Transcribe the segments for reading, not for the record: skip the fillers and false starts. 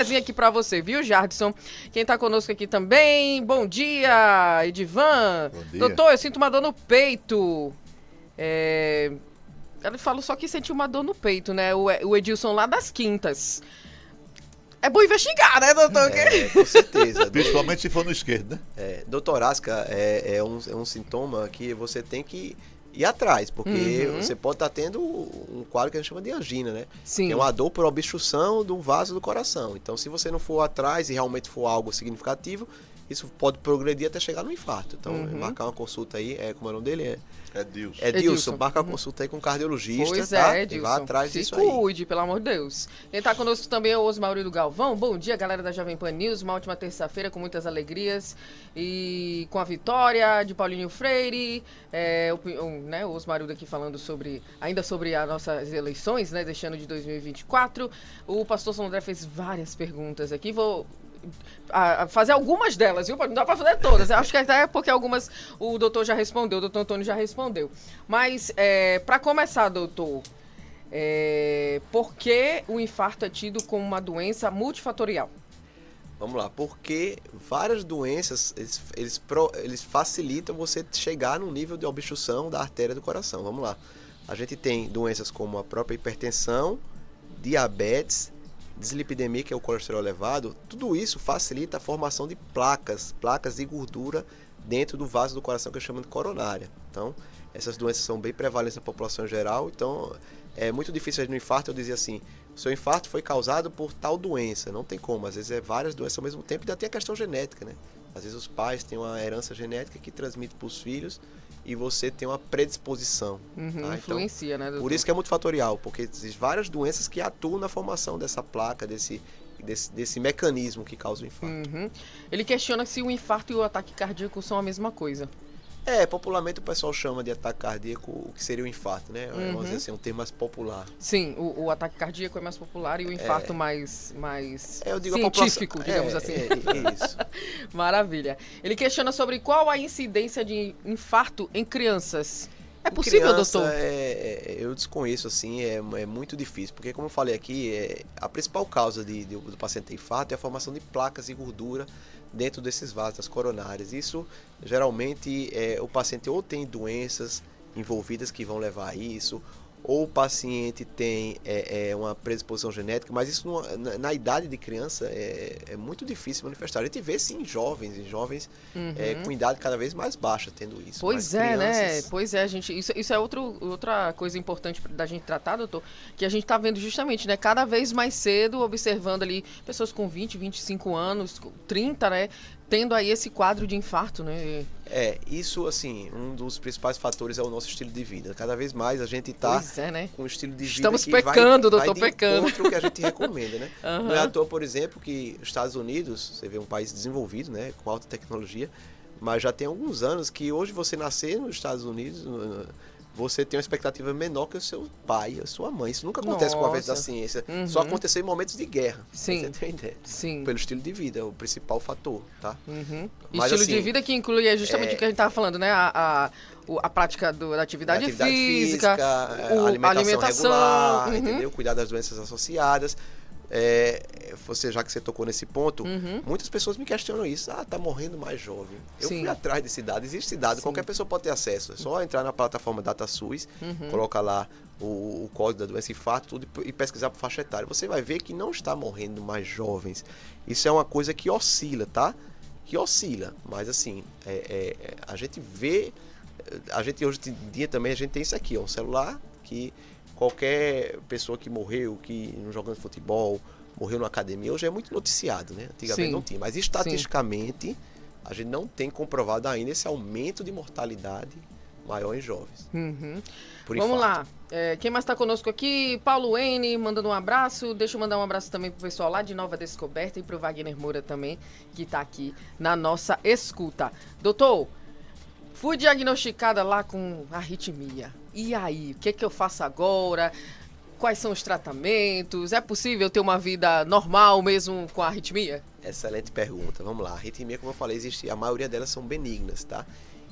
Aqui para você, viu, Jardson? Quem tá conosco aqui também, bom dia, Edivan. Bom dia. Doutor, eu sinto uma dor no peito. Ele falou só que sentiu uma dor no peito, né? O Edilson lá das Quintas. É bom investigar, né, doutor? Com certeza. Principalmente se for no esquerdo, né? Doutor Asca, é um sintoma que você tem que ir atrás, porque você pode estar tendo um quadro que a gente chama de angina, né? Sim. Que é uma dor por obstrução do vaso do coração. Então, se você não for atrás e realmente for algo significativo, isso pode progredir até chegar no infarto. Então, marcar uma consulta aí, como é o nome dele? Edilson. Edilson, marca uma consulta aí com um cardiologista, Pois tá? Edilson. E vá atrás disso aí. Se cuide, pelo amor de Deus. Quem tá conosco também é o Osmaurílio Galvão. Bom dia, galera da Jovem Pan News. Uma ótima terça-feira com muitas alegrias. E com a vitória de Paulinho Freire. O Osmaurílio aqui falando ainda sobre as nossas eleições, né, deste ano de 2024. O pastor São André fez várias perguntas aqui. Vou fazer algumas delas, viu? Não dá pra fazer todas. Eu acho que até porque algumas o doutor já respondeu, o doutor Antônio já respondeu. Mas, para começar, doutor, por que o infarto é tido como uma doença multifatorial? Vamos lá, porque várias doenças, eles facilitam você chegar no nível de obstrução da artéria do coração. Vamos lá. A gente tem doenças como a própria hipertensão, diabetes, dislipidemia, que é o colesterol elevado. Tudo isso facilita a formação de placas de gordura dentro do vaso do coração, que eu chamo de coronária. Então, essas doenças são bem prevalentes na população em geral. Então, é muito difícil no infarto eu dizer assim, o seu infarto foi causado por tal doença. Não tem como, às vezes é várias doenças ao mesmo tempo, e ainda tem a questão genética, né? Às vezes os pais têm uma herança genética que transmite para os filhos e você tem uma predisposição. Tá? Influencia, então, né, doutor? por isso que é multifatorial, porque existem várias doenças que atuam na formação dessa placa, desse mecanismo que causa o infarto. Ele questiona se o infarto e o ataque cardíaco são a mesma coisa. Popularmente o pessoal chama de ataque cardíaco o que seria o infarto, né? Vamos dizer assim, um termo mais popular. Sim, o ataque cardíaco é mais popular e o infarto mais eu digo científico, digamos assim. Isso. Maravilha. Ele questiona sobre qual a incidência de infarto em crianças. É possível, doutor? Eu desconheço, assim, é muito difícil, porque como eu falei aqui, a principal causa do paciente ter infarto é a formação de placas e gordura dentro desses vasos, das coronárias. Isso, geralmente, o paciente ou tem doenças envolvidas que vão levar a isso, ou o paciente tem uma predisposição genética, mas isso na idade de criança é muito difícil manifestar. A gente vê sim jovens com idade cada vez mais baixa tendo isso. Pois é, né? Pois é, gente. Isso é outra coisa importante da gente tratar, doutor, que a gente tá vendo justamente, né? Cada vez mais cedo, observando ali pessoas com 20, 25 anos, 30, né? Tendo aí esse quadro de infarto, né? Isso, assim, um dos principais fatores é o nosso estilo de vida. Cada vez mais a gente tá com um estilo de vida Estamos que pecando, vai doutor, pecando. contra o que a gente recomenda, né? Não é à toa, por exemplo, que os Estados Unidos, você vê um país desenvolvido, né? Com alta tecnologia, mas já tem alguns anos que hoje você nascer nos Estados Unidos, você tem uma expectativa menor que o seu pai, a sua mãe. Isso nunca acontece com o avanço da ciência. Só aconteceu em momentos de guerra. Sim. Você tem ideia? Sim. Pelo estilo de vida, é o principal fator, tá? Mas, estilo de vida que inclui justamente o que a gente estava falando, né? A prática da atividade física, a alimentação regular, entendeu? Cuidar das doenças associadas. Já que você tocou nesse ponto, muitas pessoas me questionam isso. Tá morrendo mais jovem. Eu fui atrás desse dado. Existe dado, qualquer pessoa pode ter acesso. É só entrar na plataforma DataSUS, coloca lá o código da doença, infarto, tudo, e pesquisar por faixa etária. Você vai ver que não está morrendo mais jovens. Isso é uma coisa que oscila, tá? Que oscila. Mas assim, a gente vê... hoje em dia também a gente tem isso aqui, um celular que... Qualquer pessoa que morreu, que não jogando futebol, morreu na academia, hoje é muito noticiado, né? Antigamente não tinha. Mas estatisticamente, a gente não tem comprovado ainda esse aumento de mortalidade maior em jovens. Vamos lá. Quem mais está conosco aqui? Paulo N, mandando um abraço. Deixa eu mandar um abraço também pro pessoal lá de Nova Descoberta e pro Wagner Moura também, que está aqui na nossa escuta. Doutor, fui diagnosticada lá com arritmia. E aí, o que eu faço agora? Quais são os tratamentos? É possível ter uma vida normal mesmo com a arritmia? Excelente pergunta. Vamos lá. A arritmia, como eu falei, a maioria delas são benignas, tá?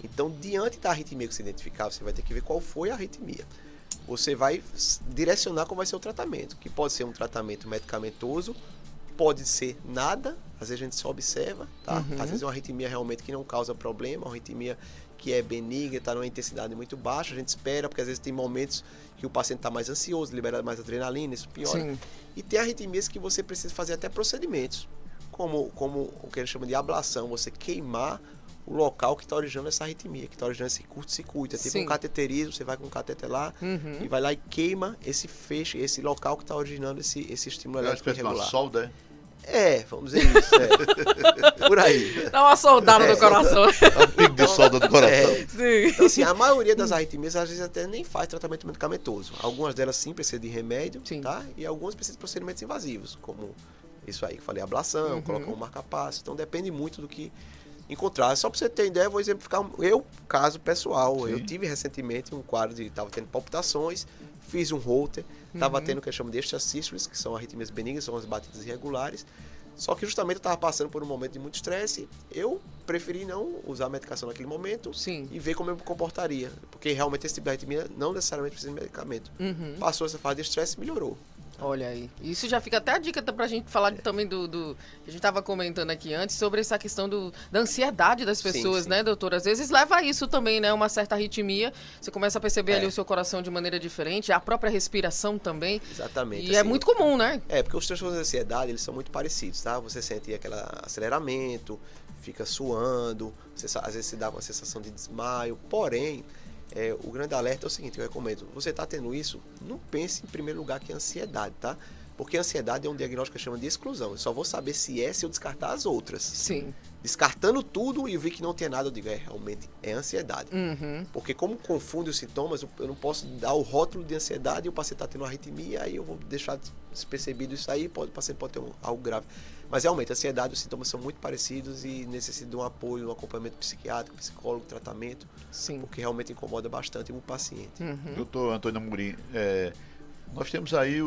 Então, diante da arritmia que você identificar, você vai ter que ver qual foi a arritmia. Você vai direcionar qual vai ser o tratamento, que pode ser um tratamento medicamentoso pode ser nada, às vezes a gente só observa, tá? Uhum. Às vezes é uma arritmia realmente que não causa problema, uma arritmia que é benigna, está numa intensidade muito baixa, a gente espera, porque às vezes tem momentos que o paciente está mais ansioso, libera mais adrenalina, isso piora. Sim. E tem arritmias que você precisa fazer até procedimentos, como o que a gente chama de ablação, você queimar o local que está originando essa arritmia, que está originando esse curto-circuito. É tipo Sim. um cateterismo, você vai com um cateter lá e vai lá e queima esse feixe, esse local que está originando esse estímulo elétrico irregular. Uma solda, vamos dizer isso, Por aí. Dá uma soldada no coração. É um pico de solda do coração. Sim. Então, assim, a maioria das arritmias, às vezes, até nem faz tratamento medicamentoso. Algumas delas sim precisam de remédio, Sim. tá? E algumas precisam de procedimentos invasivos, como isso aí que eu falei, ablação, colocar um marca-passo. Então, depende muito do que encontrar. Só para você ter ideia, eu vou exemplificar caso pessoal. Sim. Eu tive recentemente um quadro de estava tendo palpitações, fiz um Holter, estava tendo o que eu chamo de extrasístoles, que são arritmias benignas, são as batidas irregulares. Só que justamente eu estava passando por um momento de muito estresse, eu preferi não usar a medicação naquele momento. Sim. E ver como eu me comportaria. Porque realmente esse tipo de arritmia não necessariamente precisa de medicamento. Passou essa fase de estresse, melhorou. Olha aí. Isso já fica até a dica pra gente falar também do que a gente tava comentando aqui antes, sobre essa questão da ansiedade das pessoas, sim. né, doutora? Às vezes leva a isso também, né? Uma certa arritmia. Você começa a perceber ali o seu coração de maneira diferente, a própria respiração também. Exatamente. E é muito comum, né? Porque os transtornos de ansiedade, eles são muito parecidos, tá? Você sente aquele aceleramento, fica suando, às vezes se dá uma sensação de desmaio, porém, o grande alerta é o seguinte, eu recomendo, você está tendo isso, não pense em primeiro lugar que é ansiedade, tá? Porque a ansiedade é um diagnóstico que chama de exclusão. Eu só vou saber se eu descartar as outras. Sim. Descartando tudo e eu vi que não tem nada, eu digo, realmente é ansiedade. Porque como confunde os sintomas, eu não posso dar o rótulo de ansiedade e o paciente está tendo uma arritmia, aí eu vou deixar despercebido isso aí, o paciente pode ter algo grave. Mas realmente, a ansiedade, os sintomas são muito parecidos e necessitam de um apoio, um acompanhamento psiquiátrico, psicólogo, tratamento. Sim. Porque realmente incomoda bastante o paciente. Doutor Antônio Amorim, nós temos aí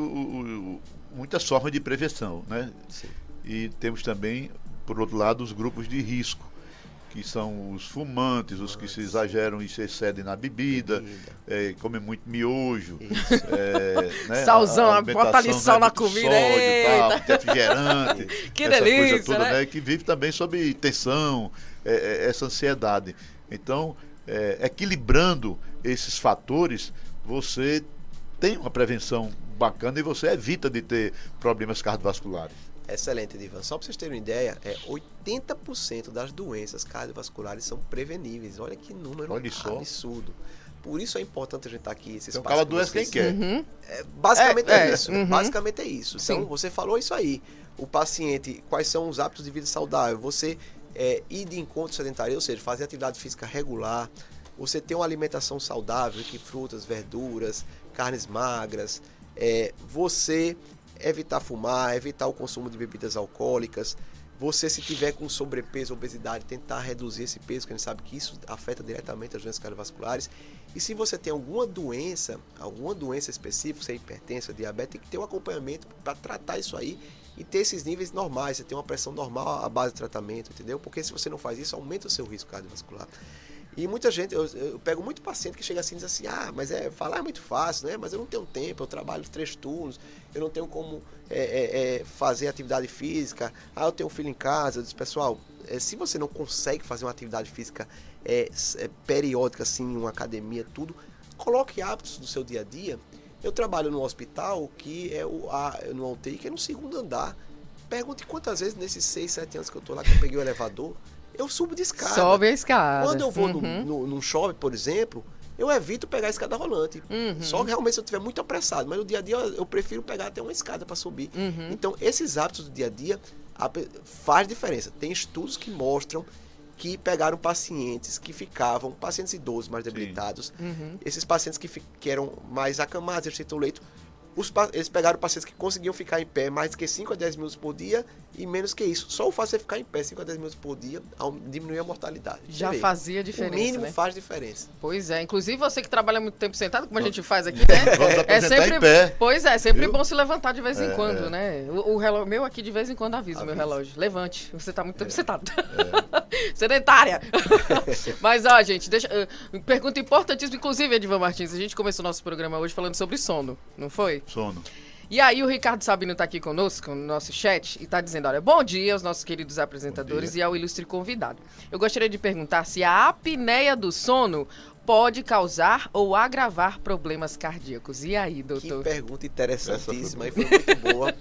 muitas formas de prevenção, né? Sim. E temos também, por outro lado, os grupos de risco, que são os fumantes, os que se exageram e se excedem na bebida, comem muito miojo, né? Salzão, bota ali sal na comida, sódio, refrigerante, que essa delícia, coisa toda, né? Que vive também sob tensão, essa ansiedade. Então, equilibrando esses fatores, você tem uma prevenção bacana e você evita de ter problemas cardiovasculares. Excelente, Divan. Só para vocês terem uma ideia, 80% das doenças cardiovasculares são preveníveis. Olha que número absurdo. Por isso é importante a gente estar aqui. Então, cada doença quem quer. Basicamente é isso. Basicamente é isso. Sim. Então, você falou isso aí. O paciente, quais são os hábitos de vida saudável? Você ir de encontro sedentário, ou seja, fazer atividade física regular. Você ter uma alimentação saudável, que frutas, verduras, carnes magras. Você evitar fumar, evitar o consumo de bebidas alcoólicas. Você, se tiver com sobrepeso, obesidade, tentar reduzir esse peso, que a gente sabe que isso afeta diretamente as doenças cardiovasculares. E se você tem alguma doença específica, se é hipertensão, diabetes, tem que ter um acompanhamento para tratar isso aí e ter esses níveis normais, você tem uma pressão normal à base de tratamento, entendeu? Porque se você não faz isso, aumenta o seu risco cardiovascular. E muita gente, eu pego muito paciente que chega assim e diz assim, mas falar é muito fácil, né? Mas eu não tenho tempo, eu trabalho 3 turnos, eu não tenho como fazer atividade física, eu tenho um filho em casa. Eu disse, pessoal, se você não consegue fazer uma atividade física periódica, assim, em uma academia, tudo, coloque hábitos do seu dia a dia. Eu trabalho num hospital que no UTI, que é no 2º andar. Pergunte quantas vezes nesses 6, 7 anos que eu tô lá, que eu peguei o elevador, eu subo de escada. Sobe a escada. Quando eu vou num shopping, por exemplo, eu evito pegar a escada rolante. Só realmente se eu estiver muito apressado. Mas no dia a dia eu prefiro pegar até uma escada para subir. Então, esses hábitos do dia a dia faz diferença. Tem estudos que mostram que pegaram pacientes idosos mais debilitados, esses pacientes que eram mais acamados, eles tinham leito, eles pegaram pacientes que conseguiam ficar em pé mais que 5 a 10 minutos por dia e menos que isso. Só o fato de você ficar em pé 5 a 10 minutos por dia diminui a mortalidade. Já fazia diferença, o mínimo, né? faz diferença. Pois é. Inclusive você que trabalha muito tempo sentado, como a gente faz aqui, né? Vamos apresentar em pé. Pois é, sempre bom se levantar de vez em quando, né? O relógio meu aqui de vez em quando avisa o meu relógio. Levante, você está muito tempo sentado. Sedentária. Mas, gente, pergunta importantíssima, inclusive, Edivan Martins, a gente começou nosso programa hoje falando sobre sono, não foi? Sono. E aí o Ricardo Sabino está aqui conosco, no nosso chat, e está dizendo, olha, bom dia aos nossos queridos apresentadores e ao ilustre convidado. Eu gostaria de perguntar se a apneia do sono pode causar ou agravar problemas cardíacos. E aí, doutor? Que pergunta interessantíssima e foi muito boa.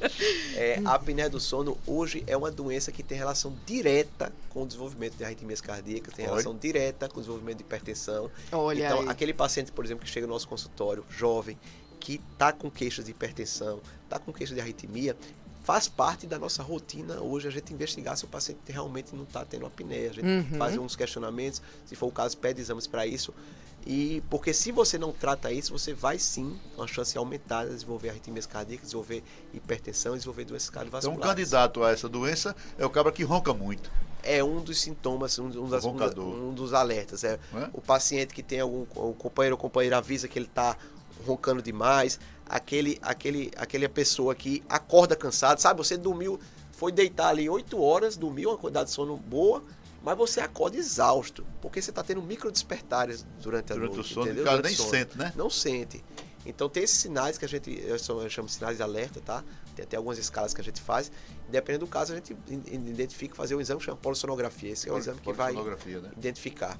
A apneia do sono hoje é uma doença que tem relação direta com o desenvolvimento de arritmias cardíacas, tem relação direta com o desenvolvimento de hipertensão. Olha então, aí. aquele paciente, por exemplo, que chega no nosso consultório, jovem, que está com queixas de hipertensão, está com queixas de arritmia, faz parte da nossa rotina hoje a gente investigar se o paciente realmente não está tendo apneia. A gente faz uns questionamentos, se for o caso, pede exames para isso. E porque se você não trata isso, você vai sim, uma chance aumentada de desenvolver arritmias cardíacas, desenvolver hipertensão, desenvolver doenças cardiovasculares. Então, um candidato a essa doença é o cabra que ronca muito. É um dos sintomas, um dos alertas. O paciente que tem o companheiro ou companheira avisa que ele está roncando demais, aquela pessoa que acorda cansado, sabe? Você dormiu, foi deitar ali 8 horas, dormiu, uma quantidade de sono boa, mas você acorda exausto, porque você está tendo micro despertares durante a noite. Durante o sono, entendeu? o cara nem sente, né? Não sente. Então tem esses sinais que eu chamo de sinais de alerta, tá? Tem até algumas escalas que a gente faz. Dependendo do caso, a gente identifica, fazer um exame que chama polissonografia. Esse é o exame que vai identificar.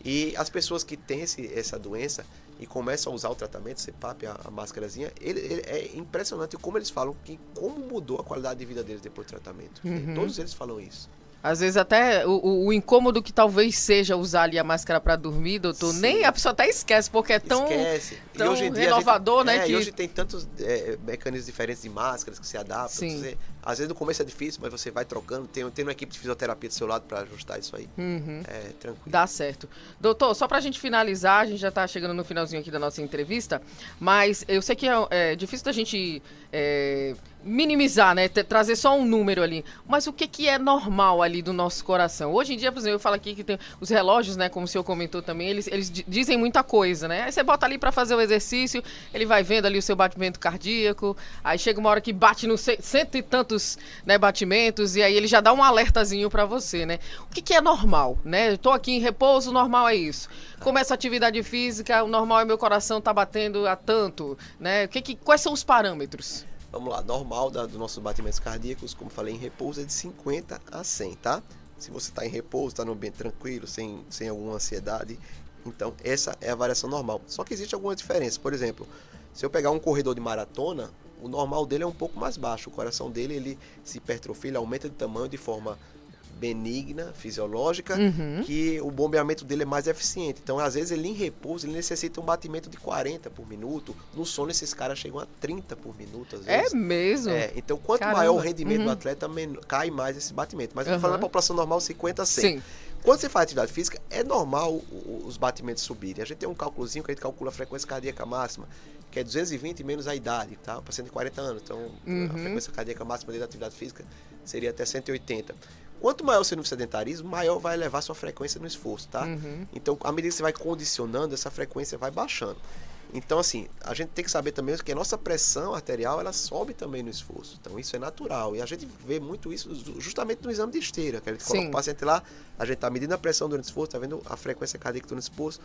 E as pessoas que têm essa doença e começam a usar o tratamento, CPAP, a máscarazinha, é impressionante como eles falam como mudou a qualidade de vida deles depois do tratamento. Todos eles falam isso. Às vezes até o incômodo que talvez seja usar ali a máscara para dormir, doutor, Sim. nem a pessoa até esquece, porque é tão hoje em dia, renovador, né? E hoje tem tantos mecanismos diferentes de máscaras que se adaptam. Sim. Às vezes no começo é difícil, mas você vai trocando. Tem uma equipe de fisioterapia do seu lado para ajustar isso aí. É tranquilo. Dá certo. Doutor, só pra gente finalizar, a gente já tá chegando no finalzinho aqui da nossa entrevista, mas eu sei que é difícil da gente minimizar, né? Trazer só um número ali. Mas o que é normal ali do nosso coração? Hoje em dia, por exemplo, eu falo aqui que tem os relógios, né? Como o senhor comentou também, eles dizem muita coisa, né? Aí você bota ali pra fazer o exercício, ele vai vendo ali o seu batimento cardíaco, aí chega uma hora que bate nos 100 e tantos, né, batimentos, e aí ele já dá um alertazinho pra você, né? O que é normal, né? Eu tô aqui em repouso, normal é isso. Começa a atividade física, o normal é meu coração tá batendo a tanto, né? Quais são os parâmetros? Vamos lá, normal dos nossos batimentos cardíacos, como falei, em repouso é de 50 a 100, tá? Se você está em repouso, está no ambiente tranquilo, sem alguma ansiedade, então essa é a variação normal. Só que existe alguma diferença. Por exemplo, se eu pegar um corredor de maratona, o normal dele é um pouco mais baixo. O coração dele, ele se hipertrofia, ele aumenta de tamanho de forma benigna, fisiológica, que o bombeamento dele é mais eficiente. Então, às vezes, ele em repouso, ele necessita um batimento de 40 por minuto. No sono, esses caras chegam a 30 por minuto, às vezes. É mesmo? Então, quanto maior o rendimento do atleta, cai mais esse batimento. Mas, falando da população normal, 50 a 100. Sim. Quando você faz atividade física, é normal os batimentos subirem. A gente tem um cálculozinho que a gente calcula a frequência cardíaca máxima, que é 220 menos a idade, tá? O paciente de 40 anos. Então, a frequência cardíaca máxima dele da atividade física seria até 180. Quanto maior o seu nível de sedentarismo, maior vai elevar sua frequência no esforço, tá? Então, à medida que você vai condicionando, essa frequência vai baixando. Então, assim, a gente tem que saber também que a nossa pressão arterial, ela sobe também no esforço. Então, isso é natural. E a gente vê muito isso justamente no exame de esteira, que a gente coloca o paciente lá, a gente está medindo a pressão durante o esforço, está vendo a frequência cardíaca durante o esforço.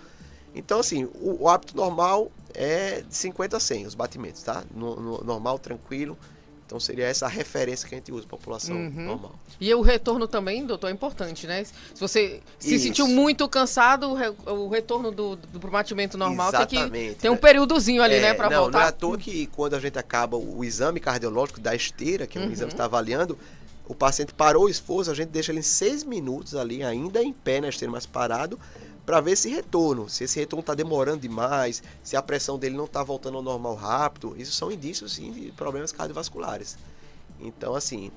Então, assim, o hábito normal é de 50 a 100, os batimentos, tá? No normal, tranquilo. Então, seria essa a referência que a gente usa, população normal. E o retorno também, doutor, é importante, né? Se você se sentiu muito cansado, o retorno do batimento normal tem um períodozinho ali, né, para voltar. Não é à toa que quando a gente acaba o exame cardiológico da esteira, que é um exame que está avaliando, o paciente parou o esforço, a gente deixa ele em 6 minutos ali, ainda em pé na esteira, mas parado, para ver esse retorno. Se esse retorno está demorando demais, se a pressão dele não está voltando ao normal rápido, isso são indícios, sim, de problemas cardiovasculares. Então, assim,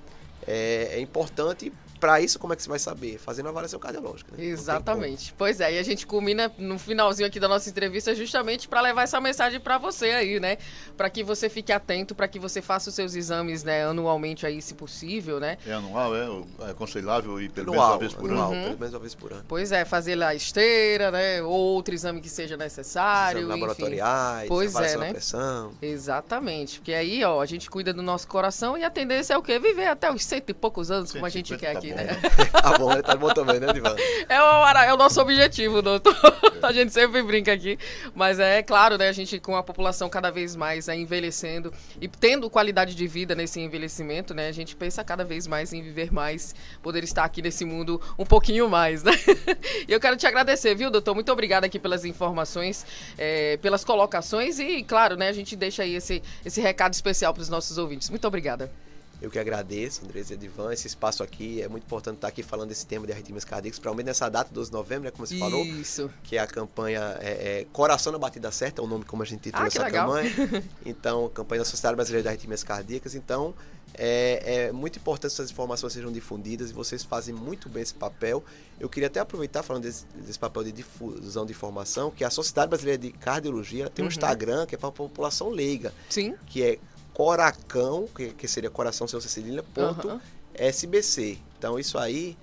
é importante. Para isso, como é que você vai saber? Fazendo a avaliação cardiológica. Né? Exatamente. Pois é, e a gente culmina no finalzinho aqui da nossa entrevista justamente para levar essa mensagem para você aí, né? Para que você fique atento, para que você faça os seus exames, né, anualmente aí, se possível, né? É anual, é aconselhável ir pelo menos uma vez por ano. Pelo menos uma vez por ano. Pois é, fazer lá a esteira, né? Ou outro exame que seja necessário. Exames laboratoriais, avaliação da pressão. Exatamente. Porque aí, ó, a gente cuida do nosso coração e a tendência é o quê? Viver até os 100 e poucos anos, como a gente quer aqui. aqui, né? Tá bom também, né, Edivan? É o nosso objetivo, doutor. A gente sempre brinca aqui. Mas é claro, né, a gente com a população cada vez mais envelhecendo e tendo qualidade de vida nesse envelhecimento, né, a gente pensa cada vez mais em viver mais, poder estar aqui nesse mundo um pouquinho mais, né? E eu quero te agradecer, viu, doutor? Muito obrigada aqui pelas informações, pelas colocações e, claro, né, a gente deixa aí esse recado especial para os nossos ouvintes. Muito obrigada. Eu que agradeço, Andresa e Edivan, esse espaço aqui. É muito importante estar aqui falando desse tema de arritmias cardíacas, principalmente nessa data, 12 de novembro, né, como você falou. Isso. Que é a campanha Coração na Batida Certa, é o nome como a gente titula essa campanha. Então, campanha da Sociedade Brasileira de Arritmias Cardíacas. Então, é muito importante que essas informações sejam difundidas e vocês fazem muito bem esse papel. Eu queria até aproveitar, falando desse papel de difusão de informação, que a Sociedade Brasileira de Cardiologia tem um Instagram que é para a população leiga. Sim. Que é Coracão, que seria coração sem cedilha, .sbc. Então, isso aí...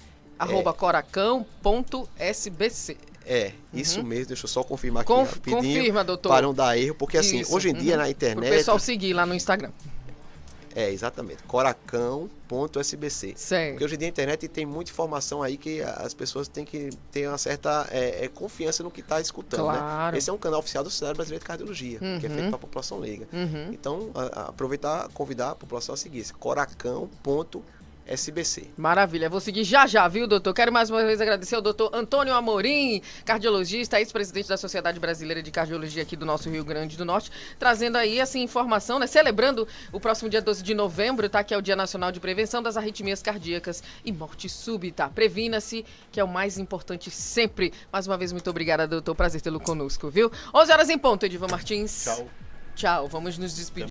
@coracão.sbc. Isso mesmo. Deixa eu só confirmar aqui rapidinho. Confirma, doutor. Para não dar erro, porque assim, hoje em dia na internet... Para o pessoal seguir lá no Instagram. Exatamente. Coracão.sbc. Certo. Porque hoje em dia a internet tem muita informação aí que as pessoas têm que ter uma certa confiança no que está escutando. Claro. Né? Esse é um canal oficial da Sociedade Brasileira de Cardiologia, que é feito para a população leiga. Então, aproveitar, convidar a população a seguir esse coracão.sbc. Maravilha, vou seguir já, viu, doutor? Quero mais uma vez agradecer ao doutor Antônio Amorim, cardiologista, ex-presidente da Sociedade Brasileira de Cardiologia aqui do nosso Rio Grande do Norte, trazendo aí essa informação, né? Celebrando o próximo dia 12 de novembro, tá? Que é o Dia Nacional de Prevenção das Arritmias Cardíacas e Morte Súbita. Previna-se, que é o mais importante sempre. Mais uma vez, muito obrigada, doutor. Prazer tê-lo conosco, viu? 11 horas em ponto, Edivan Martins. Tchau. Tchau, vamos nos despedir.